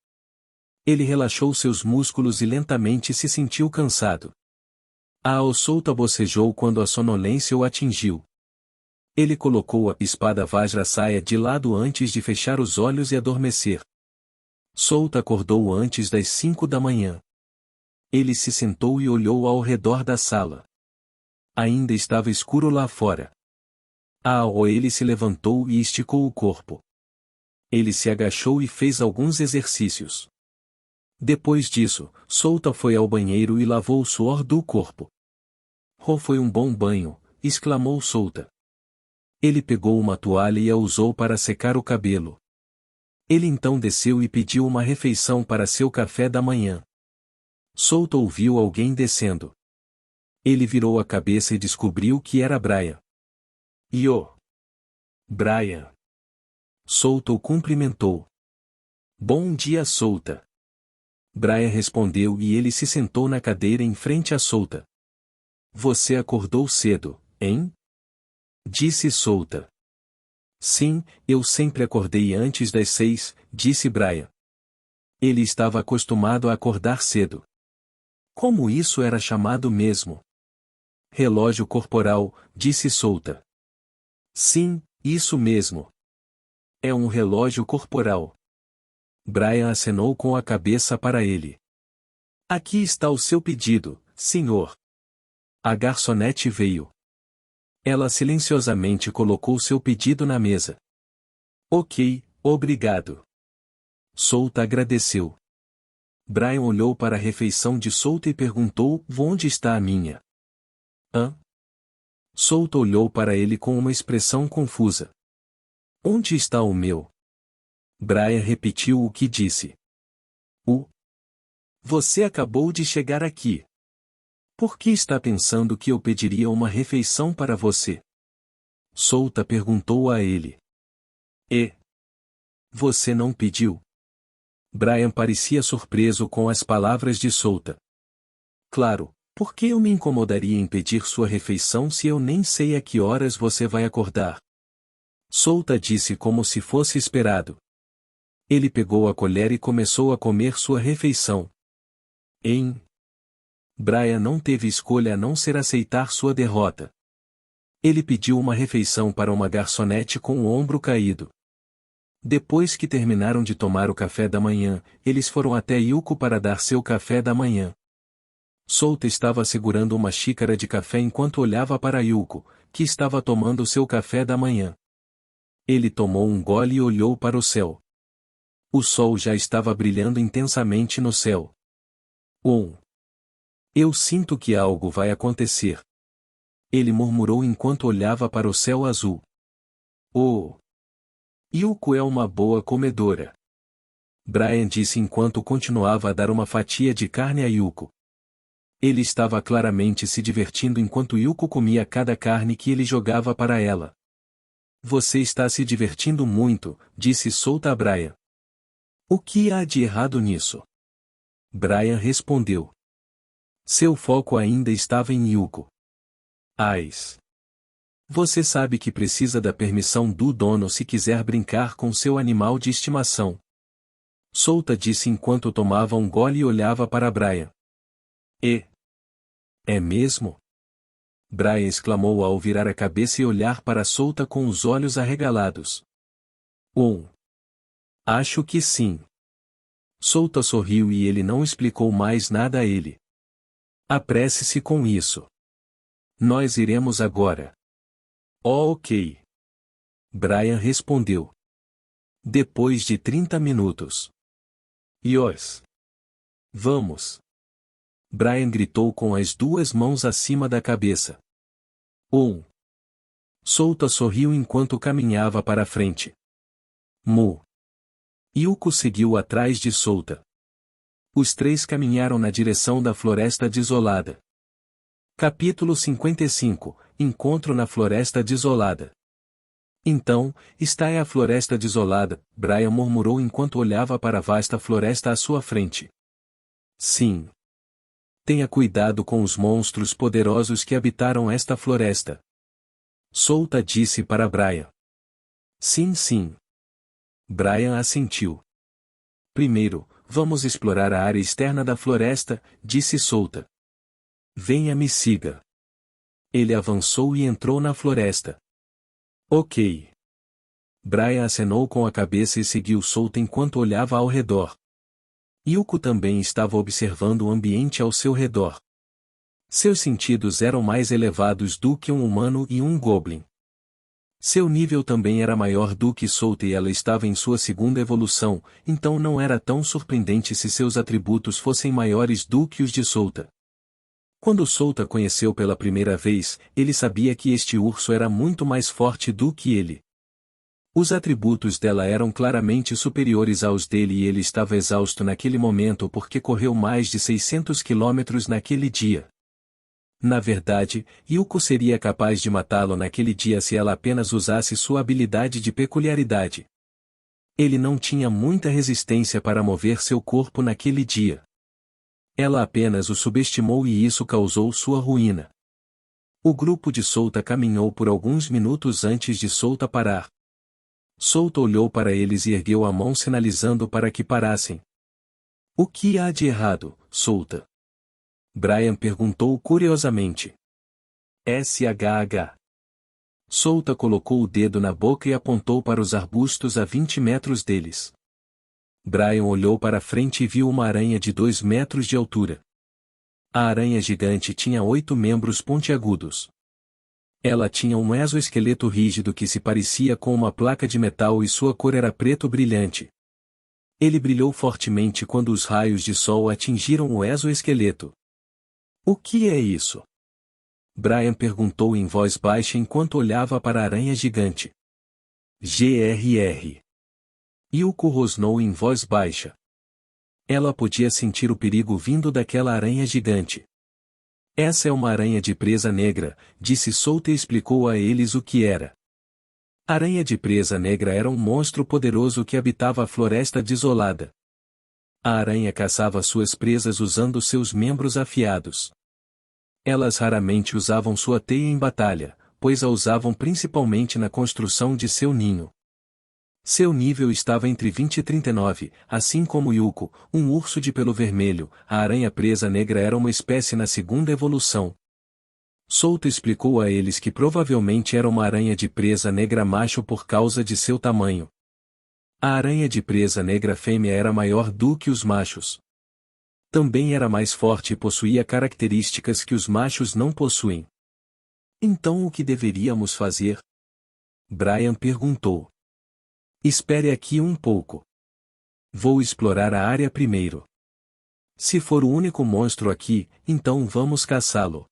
Ele relaxou seus músculos e lentamente se sentiu cansado. O Solta bocejou quando a sonolência o atingiu. Ele colocou a espada Vajra-saia de lado antes de fechar os olhos e adormecer. Solta acordou antes das 5 da manhã. Ele se sentou e olhou ao redor da sala. Ainda estava escuro lá fora. Ele se levantou e esticou o corpo. Ele se agachou e fez alguns exercícios. Depois disso, Solta foi ao banheiro e lavou o suor do corpo. Foi um bom banho, exclamou Solta. Ele pegou uma toalha e a usou para secar o cabelo. Ele então desceu e pediu uma refeição para seu café da manhã. Solta ouviu alguém descendo. Ele virou a cabeça e descobriu que era Brian. Brian. Solta o cumprimentou. Bom dia, Solta. Brian respondeu e ele se sentou na cadeira em frente a Solta. Você acordou cedo, hein? Disse Solta. Sim, eu sempre acordei antes das 6, disse Brian. Ele estava acostumado a acordar cedo. Como isso era chamado mesmo? Relógio corporal, disse Solta. Sim, isso mesmo. É um relógio corporal. Brian acenou com a cabeça para ele. Aqui está o seu pedido, senhor. A garçonete veio. Ela silenciosamente colocou seu pedido na mesa. Ok, obrigado. Solta agradeceu. Brian olhou para a refeição de Solta e perguntou: onde está a minha? Solta olhou para ele com uma expressão confusa. Onde está o meu? Brian repetiu o que disse. Você acabou de chegar aqui. Por que está pensando que eu pediria uma refeição para você? Solta perguntou a ele. Você não pediu? Brian parecia surpreso com as palavras de Solta. Claro, por que eu me incomodaria em pedir sua refeição se eu nem sei a que horas você vai acordar? Solta disse como se fosse esperado. Ele pegou a colher e começou a comer sua refeição. Brian não teve escolha a não ser aceitar sua derrota. Ele pediu uma refeição para uma garçonete com o ombro caído. Depois que terminaram de tomar o café da manhã, eles foram até Yuko para dar seu café da manhã. Solta estava segurando uma xícara de café enquanto olhava para Yuko, que estava tomando seu café da manhã. Ele tomou um gole e olhou para o céu. O sol já estava brilhando intensamente no céu. Eu sinto que algo vai acontecer. Ele murmurou enquanto olhava para o céu azul. Oh! Yuko é uma boa comedora. Brian disse enquanto continuava a dar uma fatia de carne a Yuko. Ele estava claramente se divertindo enquanto Yuko comia cada carne que ele jogava para ela. Você está se divertindo muito, disse solta a Brian. O que há de errado nisso? Brian respondeu. Seu foco ainda estava em Yuko. Você sabe que precisa da permissão do dono se quiser brincar com seu animal de estimação. Solta disse enquanto tomava um gole e olhava para Brian. É mesmo? Brian exclamou ao virar a cabeça e olhar para Solta com os olhos arregalados. Acho que sim. Solta sorriu e ele não explicou mais nada a ele. Apresse-se com isso. Nós iremos agora. Oh, ok. Brian respondeu. Depois de 30 minutos. Vamos. Brian gritou com as duas mãos acima da cabeça. Solta sorriu enquanto caminhava para a frente. Yuko seguiu atrás de Solta. Os três caminharam na direção da floresta desolada. Capítulo 55 – Encontro na floresta desolada. Então, está é a floresta desolada, Brian murmurou enquanto olhava para a vasta floresta à sua frente. Sim. Tenha cuidado com os monstros poderosos que habitaram esta floresta. Solta disse para Brian. Sim. Brian assentiu. Primeiro, vamos explorar a área externa da floresta, disse Solta. Venha me siga. Ele avançou e entrou na floresta. Ok. Brian acenou com a cabeça e seguiu Solta enquanto olhava ao redor. Yuko também estava observando o ambiente ao seu redor. Seus sentidos eram mais elevados do que um humano e um goblin. Seu nível também era maior do que Solta e ela estava em sua segunda evolução, então não era tão surpreendente se seus atributos fossem maiores do que os de Solta. Quando Solta conheceu pela primeira vez, ele sabia que este urso era muito mais forte do que ele. Os atributos dela eram claramente superiores aos dele e ele estava exausto naquele momento porque correu mais de 600 quilômetros naquele dia. Na verdade, Yuko seria capaz de matá-lo naquele dia se ela apenas usasse sua habilidade de peculiaridade. Ele não tinha muita resistência para mover seu corpo naquele dia. Ela apenas o subestimou e isso causou sua ruína. O grupo de Solta caminhou por alguns minutos antes de Solta parar. Solta olhou para eles e ergueu a mão sinalizando para que parassem. O que há de errado, Solta? Brian perguntou curiosamente. SHH. Solta colocou o dedo na boca e apontou para os arbustos a 20 metros deles. Brian olhou para frente e viu uma aranha de 2 metros de altura. A aranha gigante tinha 8 membros pontiagudos. Ela tinha um exoesqueleto rígido que se parecia com uma placa de metal e sua cor era preto brilhante. Ele brilhou fortemente quando os raios de sol atingiram o exoesqueleto. O que é isso? Brian perguntou em voz baixa enquanto olhava para a aranha gigante. GRR. Yuko rosnou em voz baixa. Ela podia sentir o perigo vindo daquela aranha gigante. Essa é uma aranha de presa negra, disse Solta e explicou a eles o que era. Aranha de presa negra era um monstro poderoso que habitava a floresta desolada. A aranha caçava suas presas usando seus membros afiados. Elas raramente usavam sua teia em batalha, pois a usavam principalmente na construção de seu ninho. Seu nível estava entre 20 e 39, assim como Yuko, um urso de pelo vermelho. A aranha presa negra era uma espécie na segunda evolução. Solta explicou a eles que provavelmente era uma aranha de presa negra macho por causa de seu tamanho. A aranha de presa negra fêmea era maior do que os machos. Também era mais forte e possuía características que os machos não possuem. Então o que deveríamos fazer? Brian perguntou. Espere aqui um pouco. Vou explorar a área primeiro. Se for o único monstro aqui, então vamos caçá-lo.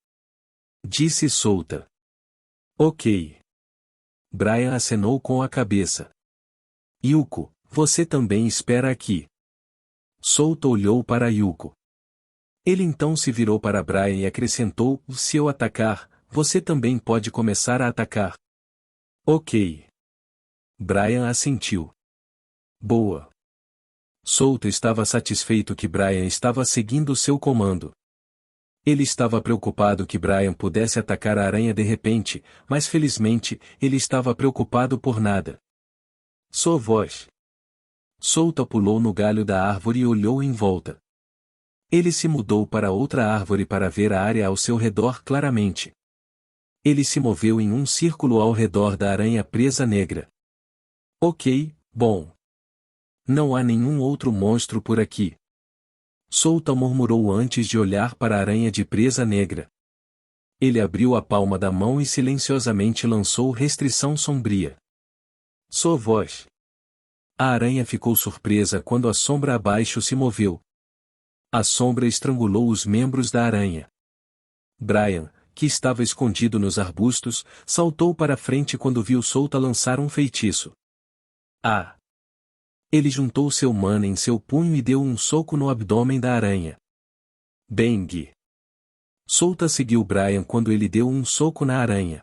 Disse Solta. Ok. Brian acenou com a cabeça. Yuko, você também espera aqui. Solta olhou para Yuko. Ele então se virou para Brian e acrescentou, se eu atacar, você também pode começar a atacar. Ok. Brian assentiu. Boa. Solta estava satisfeito que Brian estava seguindo seu comando. Ele estava preocupado que Brian pudesse atacar a aranha de repente, mas felizmente, ele estava preocupado por nada. Sua voz. Solta pulou no galho da árvore e olhou em volta. Ele se mudou para outra árvore para ver a área ao seu redor claramente. Ele se moveu em um círculo ao redor da aranha presa negra. Ok, bom. Não há nenhum outro monstro por aqui. Solta murmurou antes de olhar para a aranha de presa negra. Ele abriu a palma da mão e silenciosamente lançou restrição sombria. Sua voz. A aranha ficou surpresa quando a sombra abaixo se moveu. A sombra estrangulou os membros da aranha. Brian, que estava escondido nos arbustos, saltou para frente quando viu Solta lançar um feitiço. Ah! Ele juntou seu mana em seu punho e deu um soco no abdômen da aranha. Bang! Solta seguiu Brian quando ele deu um soco na aranha.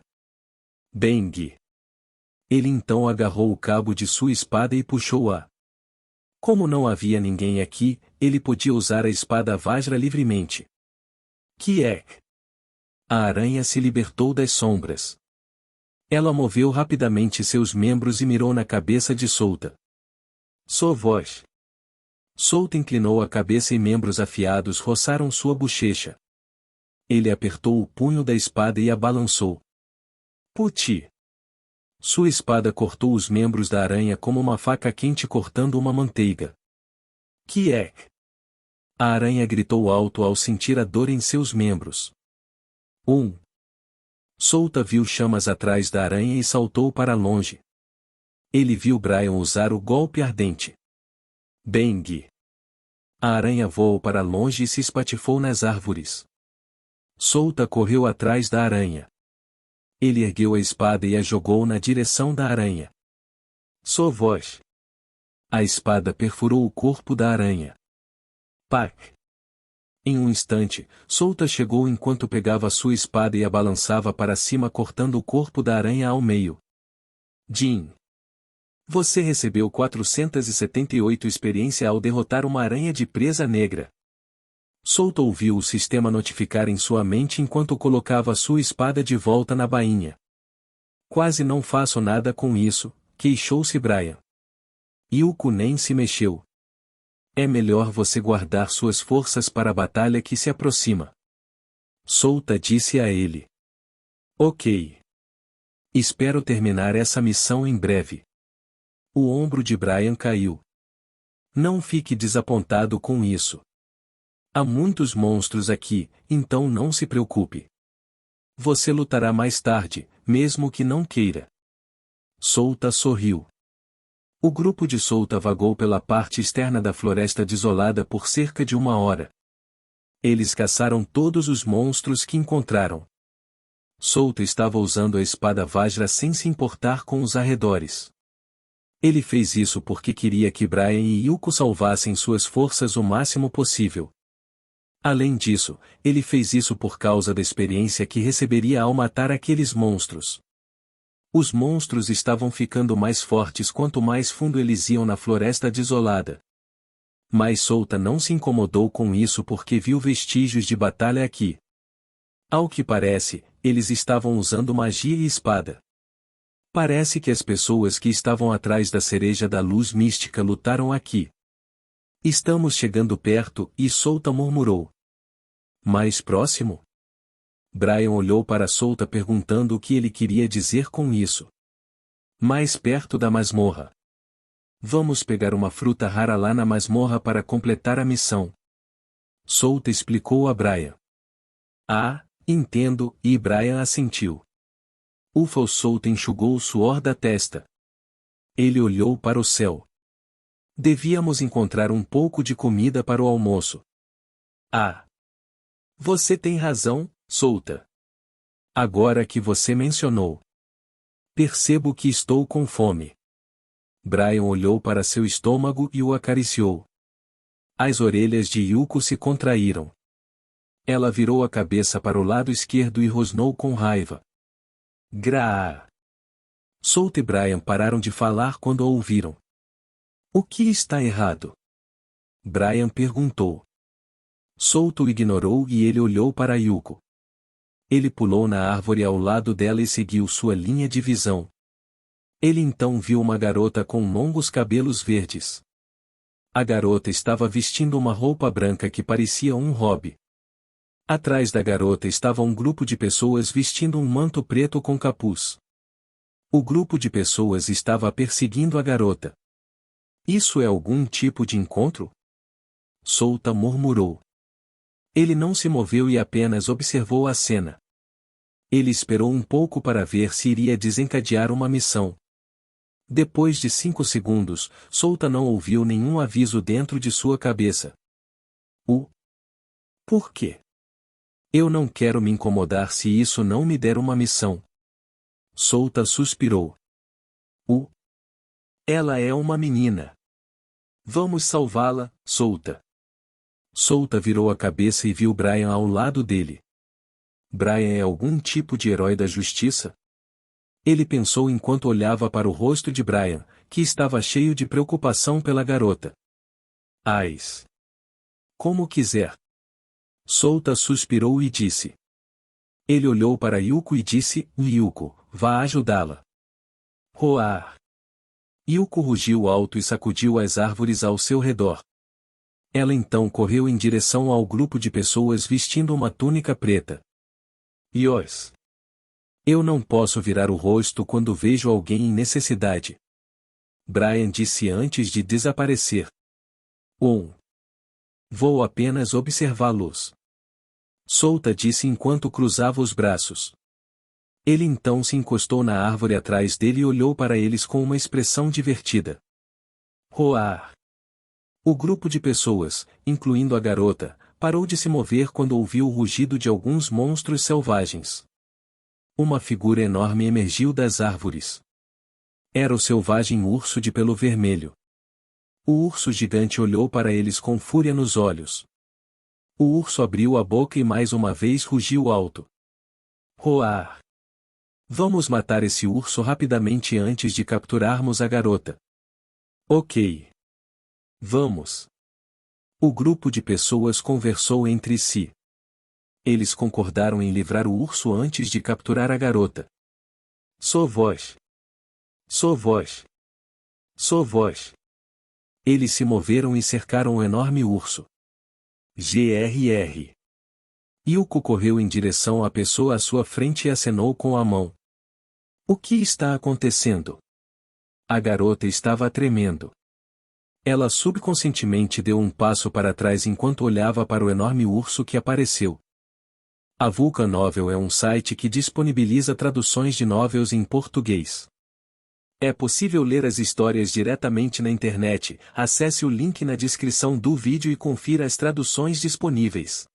Bang! Ele então agarrou o cabo de sua espada e puxou-a. Como não havia ninguém aqui, ele podia usar a espada Vajra livremente. Que é? A aranha se libertou das sombras. Ela moveu rapidamente seus membros e mirou na cabeça de Solta. Sua voz. Solta inclinou a cabeça e membros afiados roçaram sua bochecha. Ele apertou o punho da espada e a balançou. Puti! Sua espada cortou os membros da aranha como uma faca quente cortando uma manteiga. Que é? A aranha gritou alto ao sentir a dor em seus membros. Solta viu chamas atrás da aranha e saltou para longe. Ele viu Brian usar o golpe ardente. Bang! A aranha voou para longe e se espatifou nas árvores. Solta correu atrás da aranha. Ele ergueu a espada e a jogou na direção da aranha. Sua voz. A espada perfurou o corpo da aranha. Pac! Em um instante, Solta chegou enquanto pegava sua espada e a balançava para cima cortando o corpo da aranha ao meio. Jin! Você recebeu 478 experiência ao derrotar uma aranha de presa negra. Solta ouviu o sistema notificar em sua mente enquanto colocava sua espada de volta na bainha. Quase não faço nada com isso, queixou-se Brian. Yuko nem se mexeu. É melhor você guardar suas forças para a batalha que se aproxima. Solta disse a ele. Ok. Espero terminar essa missão em breve. O ombro de Brian caiu. Não fique desapontado com isso. Há muitos monstros aqui, então não se preocupe. Você lutará mais tarde, mesmo que não queira. Solta sorriu. O grupo de Solta vagou pela parte externa da floresta desolada por cerca de 1 hora. Eles caçaram todos os monstros que encontraram. Solta estava usando a espada Vajra sem se importar com os arredores. Ele fez isso porque queria que Brian e Yuko salvassem suas forças o máximo possível. Além disso, ele fez isso por causa da experiência que receberia ao matar aqueles monstros. Os monstros estavam ficando mais fortes quanto mais fundo eles iam na floresta desolada. Mas Solta não se incomodou com isso porque viu vestígios de batalha aqui. Ao que parece, eles estavam usando magia e espada. Parece que as pessoas que estavam atrás da cereja da luz mística lutaram aqui. Estamos chegando perto, e Solta murmurou. Mais próximo? Brian olhou para Solta perguntando o que ele queria dizer com isso. Mais perto da masmorra. Vamos pegar uma fruta rara lá na masmorra para completar a missão. Solta explicou a Brian. Ah, entendo, e Brian assentiu. Ufa, o Solta enxugou o suor da testa. Ele olhou para o céu. Devíamos encontrar um pouco de comida para o almoço. Ah! Você tem razão, Solta. Agora que você mencionou. Percebo que estou com fome. Brian olhou para seu estômago e o acariciou. As orelhas de Yuko se contraíram. Ela virou a cabeça para o lado esquerdo e rosnou com raiva. Gra! Solta e Brian pararam de falar quando a ouviram. O que está errado? Brian perguntou. Solto o ignorou e ele olhou para Yuko. Ele pulou na árvore ao lado dela e seguiu sua linha de visão. Ele então viu uma garota com longos cabelos verdes. A garota estava vestindo uma roupa branca que parecia um hobby. Atrás da garota estava um grupo de pessoas vestindo um manto preto com capuz. O grupo de pessoas estava perseguindo a garota. Isso é algum tipo de encontro? Solta murmurou. Ele não se moveu e apenas observou a cena. Ele esperou um pouco para ver se iria desencadear uma missão. Depois de 5 segundos, Solta não ouviu nenhum aviso dentro de sua cabeça. Por quê? Eu não quero me incomodar se isso não me der uma missão. Solta suspirou. Ela é uma menina. Vamos salvá-la, Solta. Solta virou a cabeça e viu Brian ao lado dele. Brian é algum tipo de herói da justiça? Ele pensou enquanto olhava para o rosto de Brian, que estava cheio de preocupação pela garota. Ais. Como quiser. Solta suspirou e disse. Ele olhou para Yuko e disse, Yuko, vá ajudá-la. Roar. Yuko rugiu alto e sacudiu as árvores ao seu redor. Ela então correu em direção ao grupo de pessoas vestindo uma túnica preta. Ios. Eu não posso virar o rosto quando vejo alguém em necessidade. Brian disse antes de desaparecer. Vou apenas observá-los. Solta disse enquanto cruzava os braços. Ele então se encostou na árvore atrás dele e olhou para eles com uma expressão divertida. Roar. O grupo de pessoas, incluindo a garota, parou de se mover quando ouviu o rugido de alguns monstros selvagens. Uma figura enorme emergiu das árvores. Era o selvagem urso de pelo vermelho. O urso gigante olhou para eles com fúria nos olhos. O urso abriu a boca e mais uma vez rugiu alto. Roar. Vamos matar esse urso rapidamente antes de capturarmos a garota. Ok. Vamos. O grupo de pessoas conversou entre si. Eles concordaram em livrar o urso antes de capturar a garota. Sou vós. Sou vós. Sou vós. Eles se moveram e cercaram o enorme urso. Grr. Yuko correu em direção à pessoa à sua frente e acenou com a mão. O que está acontecendo? A garota estava tremendo. Ela subconscientemente deu um passo para trás enquanto olhava para o enorme urso que apareceu. A Vulcan Novel é um site que disponibiliza traduções de novels em português. É possível ler as histórias diretamente na internet. Acesse o link na descrição do vídeo e confira as traduções disponíveis.